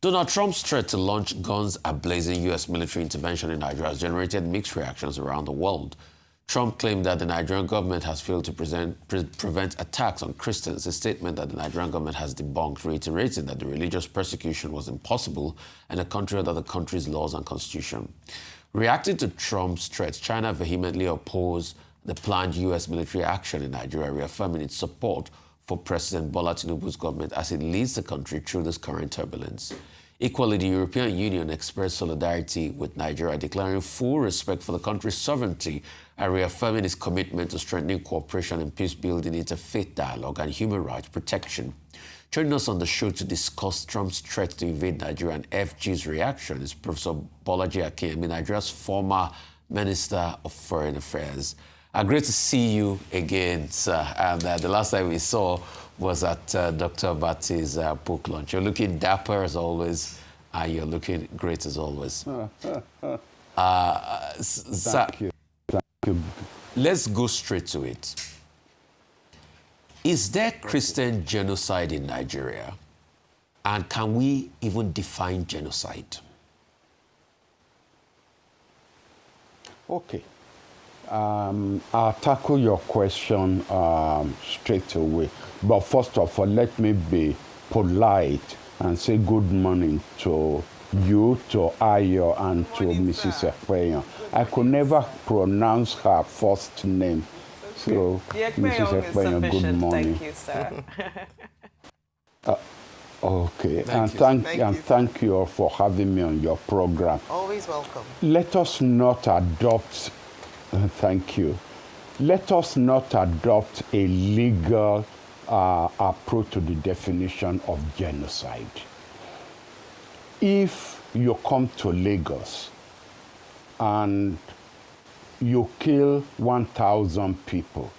Donald Trump's threat to launch guns-a-blazing U.S. military intervention in Nigeria has generated mixed reactions around the world. Trump claimed that the Nigerian government has failed to prevent attacks on Christians, a statement that the Nigerian government has debunked, reiterating that the religious persecution was impossible in a country under the country's laws and constitution. Reacting to Trump's threats, China vehemently opposed the planned U.S. military action in Nigeria, reaffirming its support for President Bolaji Tinubu's government as it leads the country through this current turbulence. Equally, the European Union expressed solidarity with Nigeria, declaring full respect for the country's sovereignty and reaffirming its commitment to strengthening cooperation and peace-building, interfaith dialogue, and human rights protection. Joining us on the show to discuss Trump's threat to invade Nigeria and FG's reaction is Professor Bolaji Akinyemi, Nigeria's former Minister of Foreign Affairs. Great to see you again, sir. And the last time we saw was at Dr. Bati's book launch. You're looking dapper as always, and you're looking great as always. Thank you. Thank you. Let's go straight to it. Is there Christian genocide in Nigeria? And can we even define genocide? Okay. I'll tackle your question straight away. But first of all, let me be polite and say good morning to you, to Ayo, and to Mrs. Ekpeyon. I could never pronounce her first name. So, Mrs. Ekpeyon, good morning. Thank you, sir. Okay, thank you all for having me on your program. Always welcome. Let us not adopt, thank you. Let us not adopt a legal approach to the definition of genocide. If you come to Lagos and you kill 1,000 people,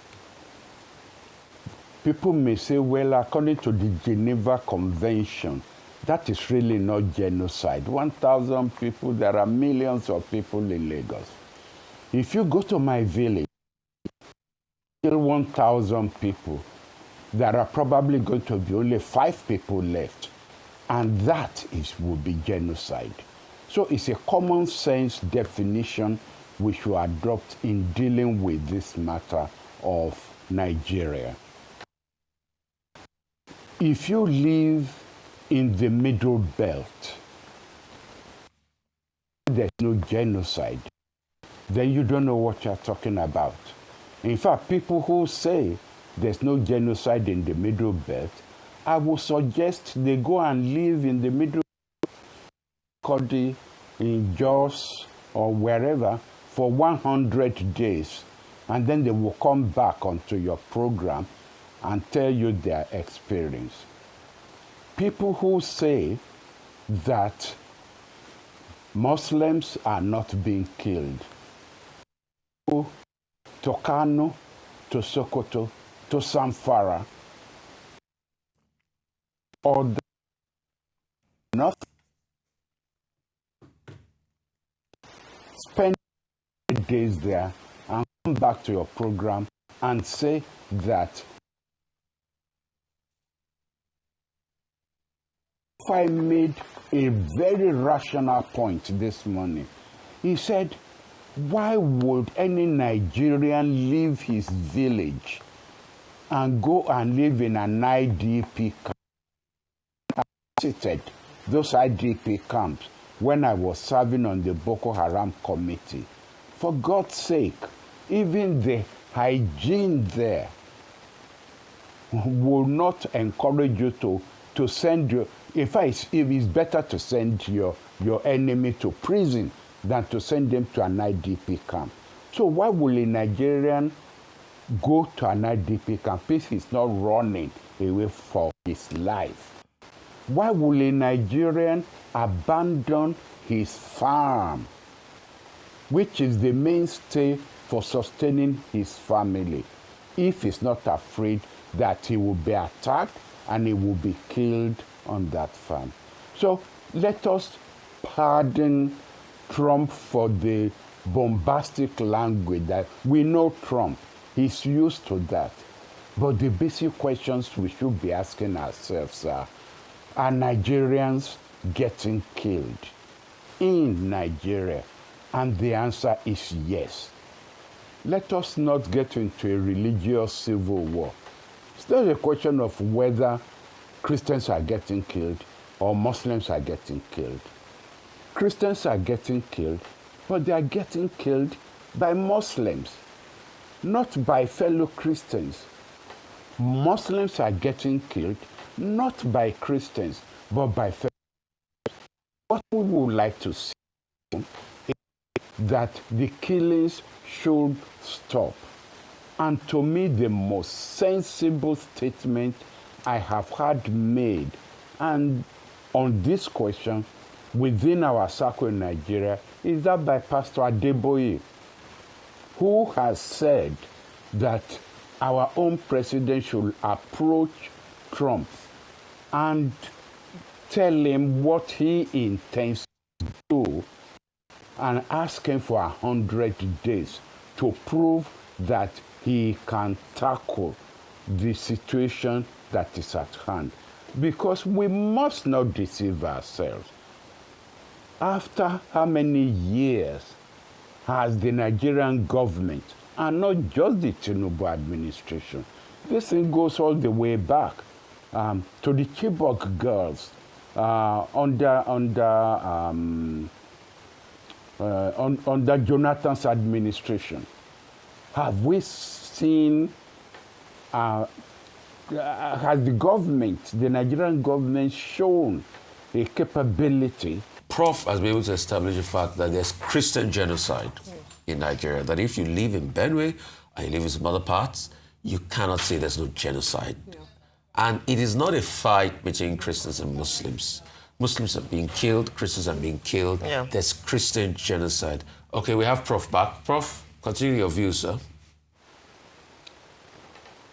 people may say, well, according to the Geneva Convention, that is really not genocide. 1,000 people, there are millions of people in Lagos. If you go to my village, kill 1,000 people, there are probably going to be only 5 people left. And that will be genocide. So it's a common sense definition we should adopt in dealing with this matter of Nigeria. If you live in the Middle Belt, there's no genocide, then you don't know what you're talking about. In fact, people who say there's no genocide in the Middle Belt, I would suggest they go and live in the Middle Belt, in Jos or wherever, for 100 days, and then they will come back onto your program and tell you their experience. People who say that Muslims are not being killed, to Kano, to Sokoto, to Zamfara, or not spend days there and come back to your program and say that if I made a very rational point this morning. He said, why would any Nigerian leave his village and go and live in an IDP camp? I visited those IDP camps when I was serving on the Boko Haram committee. For God's sake, even the hygiene there will not encourage you to send your, in fact, it's better to send your enemy to prison than to send them to an IDP camp. So why will a Nigerian go to an IDP camp if he's not running away for his life? Why will a Nigerian abandon his farm, which is the mainstay for sustaining his family, if he's not afraid that he will be attacked and he will be killed on that farm? So let us pardon Trump for the bombastic language that we know Trump. He's used to that. But the basic questions we should be asking ourselves are Nigerians getting killed in Nigeria? And the answer is yes. Let us not get into a religious civil war. It's not a question of whether Christians are getting killed or Muslims are getting killed. Christians are getting killed, but they are getting killed by Muslims, not by fellow Christians. Muslims are getting killed, not by Christians, but by fellow Christians. What we would like to see is that the killings should stop. And to me, the most sensible statement I have heard made, and on this question within our circle in Nigeria, is that by Pastor Adeboye, who has said that our own president should approach Trump and tell him what he intends to do and ask him for 100 days to prove that he can tackle the situation that is at hand. Because we must not deceive ourselves. After how many years has the Nigerian government, and not just the Tinubu administration, this thing goes all the way back to the Chibok girls under Jonathan's administration. Have we seen, has the government, the Nigerian government, shown a capability? Prof has been able to establish the fact that there's Christian genocide in Nigeria, that if you live in Benue and you live in some other parts, you cannot say there's no genocide. Yeah. And it is not a fight between Christians and Muslims. Muslims are being killed, Christians are being killed. Yeah. There's Christian genocide. Okay, we have Prof back. Prof, continue your views, sir.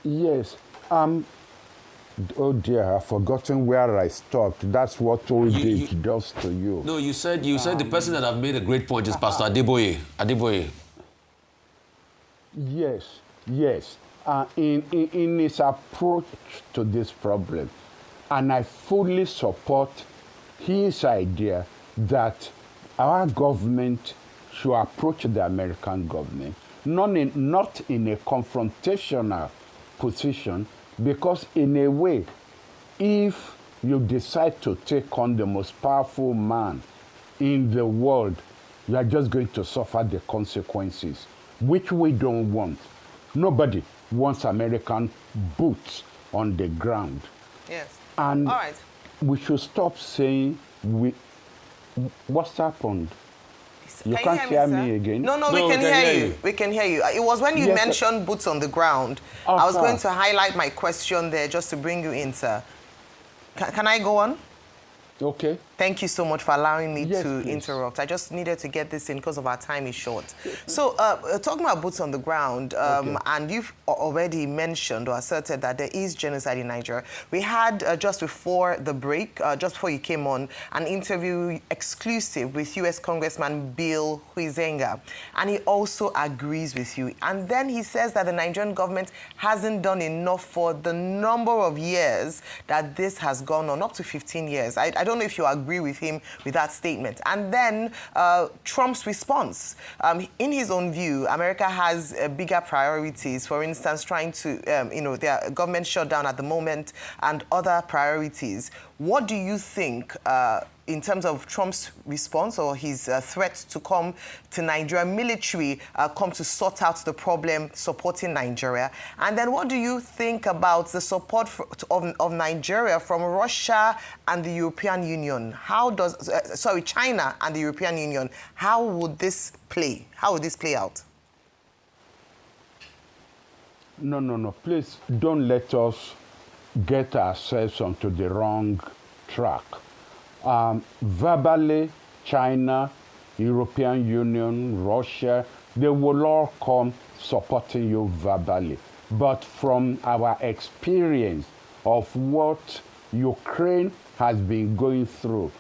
Yes. Oh dear, I've forgotten where I stopped. That's what old age does to you. No, you said the person that have made a great point is Pastor Adeboye. Adeboye. Yes, yes. In his approach to this problem, and I fully support his idea that our government should approach the American government not in a confrontational position, because in a way, if you decide to take on the most powerful man in the world, you are just going to suffer the consequences, which we don't want. Nobody wants American boots on the ground. Yes. And all right, we should stop saying, what's happened? You can't hear me again? No, we can hear you. We can hear you. It was when you mentioned boots on the ground. I was going to highlight my question there just to bring you in, sir. Can I go on? Okay. Thank you so much for allowing me to interrupt. I just needed to get this in because of our time is short. So, talking about boots on the ground, and you've already mentioned or asserted that there is genocide in Nigeria. We had, just before the break, just before you came on, an interview exclusive with U.S. Congressman Bill Huizenga, and he also agrees with you. And then he says that the Nigerian government hasn't done enough for the number of years that this has gone on, up to 15 years. I don't know if you agree with him with that statement. And then Trump's response. In his own view, America has bigger priorities, for instance, trying to, their government shutdown at the moment and other priorities. What do you think in terms of Trump's response or his threat to come to Nigeria, military come to sort out the problem, supporting Nigeria? And then what do you think about the support of Nigeria from Russia and the European Union? How does, China and the European Union, how would this play? How would this play out? No. Please don't let us get ourselves onto the wrong track. Verbally, China, European Union, Russia, they will all come supporting you verbally. But from our experience of what Ukraine has been going through,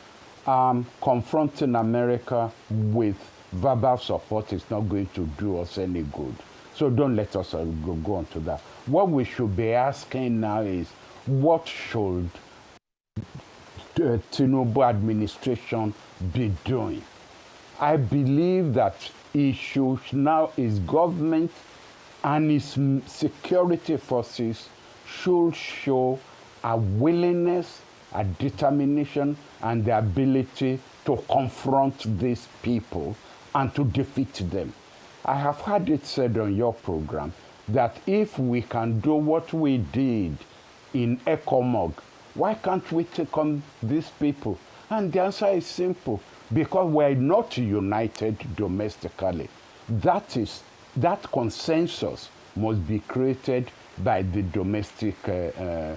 confronting America with verbal support is not going to do us any good. So don't let us go on to that. What we should be asking now is, what should Tinubu administration be doing? I believe that his government and his security forces should show a willingness, a determination, and the ability to confront these people and to defeat them. I have heard it said on your program that if we can do what we did in ECOMOG, why can't we take on these people? And the answer is simple, because we're not united domestically. That consensus must be created by the domestic, by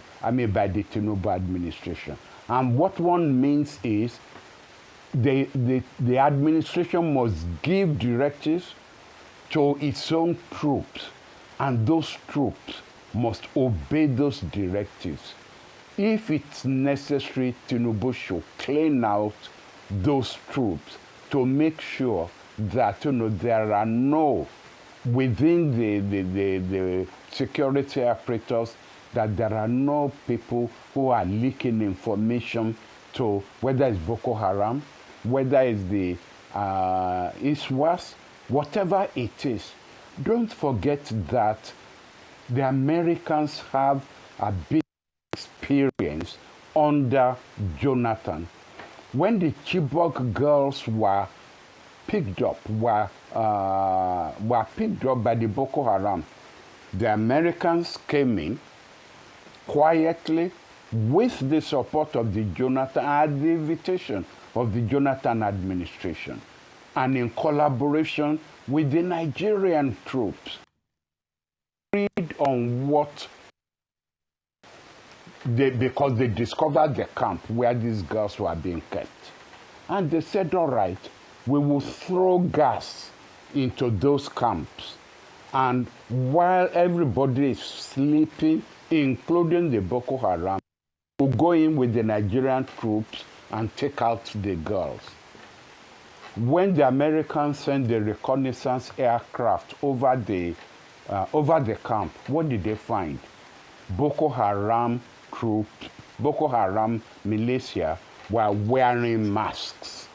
the Tinubu administration. And what one means is the administration must give directives to its own troops, and those troops must obey those directives. If it's necessary, Tinubu should clean out those troops to make sure that there are no, within the security apparatus, that there are no people who are leaking information to, whether it's Boko Haram, whether it's the ISWAS, whatever it is. Don't forget that the Americans have a big experience under Jonathan. When the Chibok girls were picked up by the Boko Haram, the Americans came in quietly with the support of the Jonathan, at the invitation of the Jonathan administration, and in collaboration with the Nigerian troops, agreed on what because they discovered the camp where these girls were being kept. And they said, all right, we will throw gas into those camps. And while everybody is sleeping, including the Boko Haram, we'll go in with the Nigerian troops and take out the girls. When the Americans sent the reconnaissance aircraft over the camp, what did they find? Boko Haram troops, Boko Haram militia were wearing masks,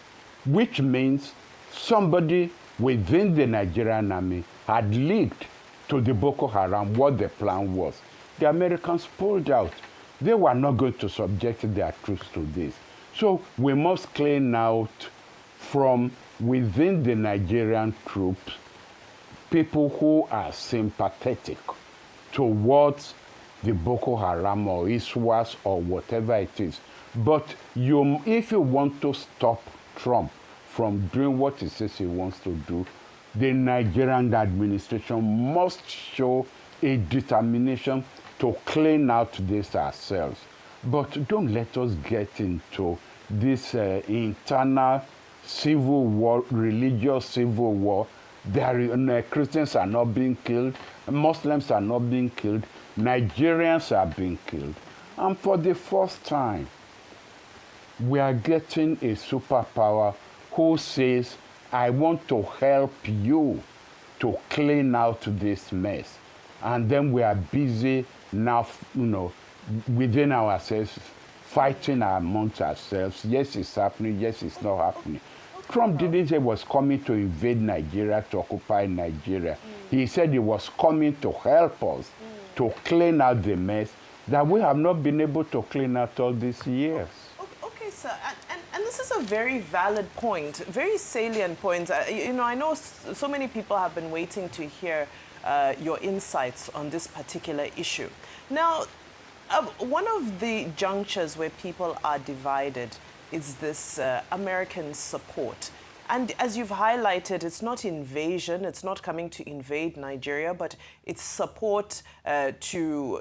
which means somebody within the Nigerian army had leaked to the Boko Haram what the plan was. The Americans pulled out. They were not going to subject their troops to this. So we must clean out from within the Nigerian troops people who are sympathetic towards the Boko Haram or ISWAS or whatever it is. But if you want to stop Trump from doing what he says he wants to do, the Nigerian administration must show a determination to clean out this ourselves. But don't let us get into this internal civil war, religious civil war. Christians are not being killed, Muslims are not being killed, Nigerians are being killed. And for the first time, we are getting a superpower who says, I want to help you to clean out this mess. And then we are busy now, within ourselves, fighting amongst ourselves. Yes, it's happening. Yes, it's not happening. Trump didn't say he was coming to invade Nigeria, to occupy Nigeria. He said he was coming to help us to clean out the mess that we have not been able to clean out all these years. Okay, sir. And this is a very valid point, very salient point. I know so many people have been waiting to hear your insights on this particular issue. Now, one of the junctures where people are divided is this American support. And as you've highlighted, it's not invasion, it's not coming to invade Nigeria, but it's support to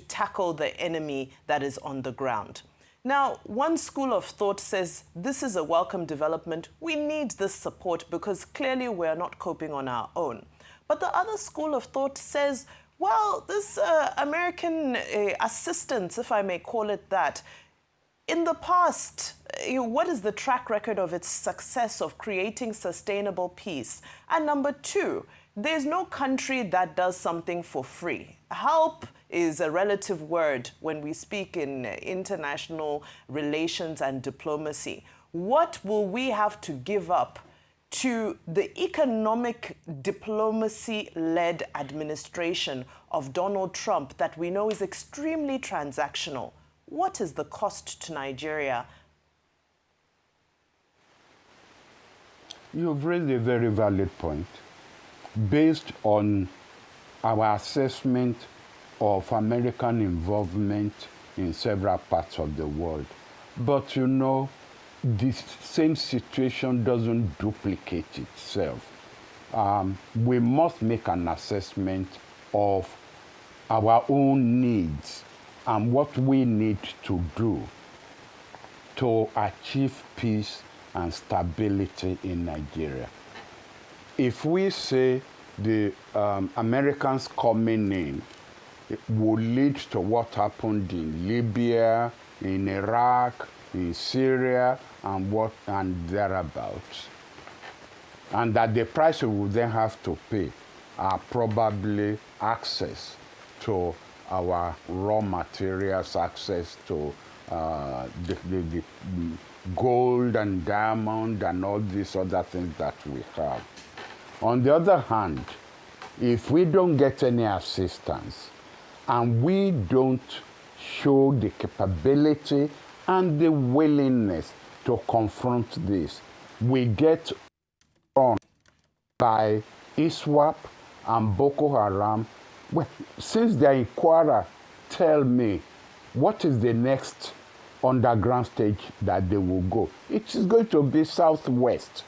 tackle the enemy that is on the ground. Now, one school of thought says this is a welcome development. We need this support because clearly we're not coping on our own. But the other school of thought says, well, this American assistance, if I may call it that, in the past, what is the track record of its success of creating sustainable peace? And number two, there's no country that does something for free. Help is a relative word when we speak in international relations and diplomacy. What will we have to give up to the economic diplomacy-led administration of Donald Trump that we know is extremely transactional? What is the cost to Nigeria? You've raised a very valid point. Based on our assessment of American involvement in several parts of the world. But you know, this same situation doesn't duplicate itself. We must make an assessment of our own needs and what we need to do to achieve peace and stability in Nigeria. If we say the Americans coming in will lead to what happened in Libya, in Iraq, in Syria, and thereabouts, and that the price we will then have to pay are probably access to our raw materials, access to the gold and diamond and all these other things that we have. On the other hand, if we don't get any assistance and we don't show the capability and the willingness to confront this, we get on by ISWAP and Boko Haram. Well, since they're in Kwara, tell me, what is the next underground stage that they will go? It is going to be southwest.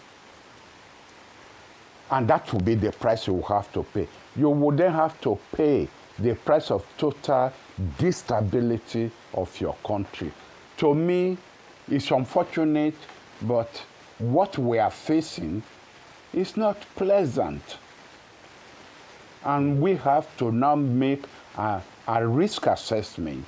And that will be the price you will have to pay. You will then have to pay the price of total destability of your country. To me, it's unfortunate, but what we are facing is not pleasant. And we have to now make a risk assessment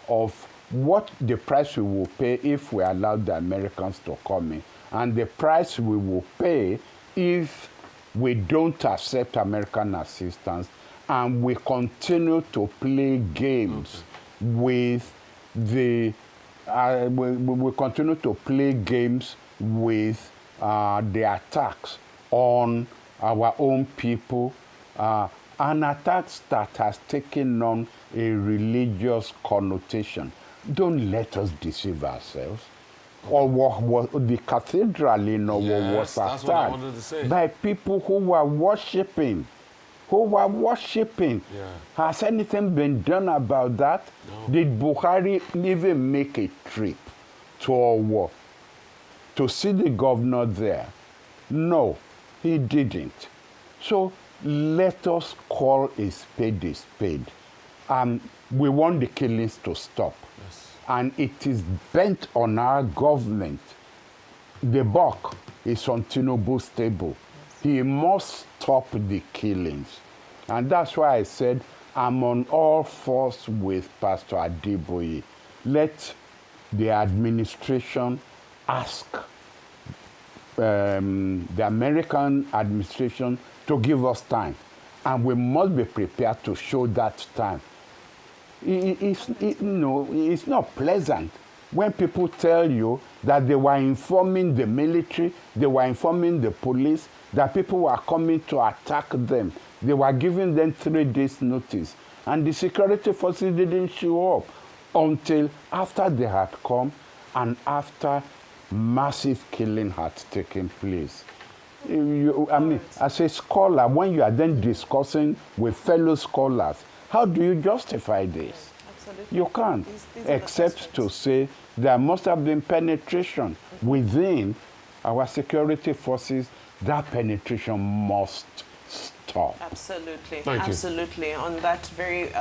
of what the price we will pay if we allow the Americans to come in, and the price we will pay if we don't accept American assistance and we continue to play games with the we continue to play games with the attacks on our own people, an attack that has taken on a religious connotation. Don't let us deceive ourselves. Or what the cathedral in Owo was attacked by people who were worshiping. Yeah. Has anything been done about that? No. Did Buhari even make a trip to Owo to see the governor there? No, he didn't. So let us call a spade a spade. We want the killings to stop. Yes. And it is bent on our government. The buck is on Tinubu's table. He must stop the killings. And that's why I said I'm on all fours with Pastor Adeboye. Let the administration ask the American administration to give us time. And we must be prepared to show that time. It's not pleasant when people tell you that they were informing the military, they were informing the police, that people were coming to attack them. They were giving them 3 days notice. And the security forces didn't show up until after they had come and after massive killing had taken place. As a scholar, when you are then discussing with fellow scholars, how do you justify this? Absolutely. You can't, except to say there must have been penetration within our security forces. That penetration must stop. Absolutely. Thank you. Absolutely. On that very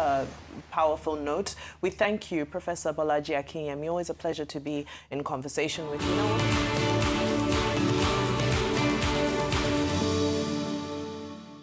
powerful note, we thank you, Professor Bolaji Akinyemi. Always a pleasure to be in conversation with you.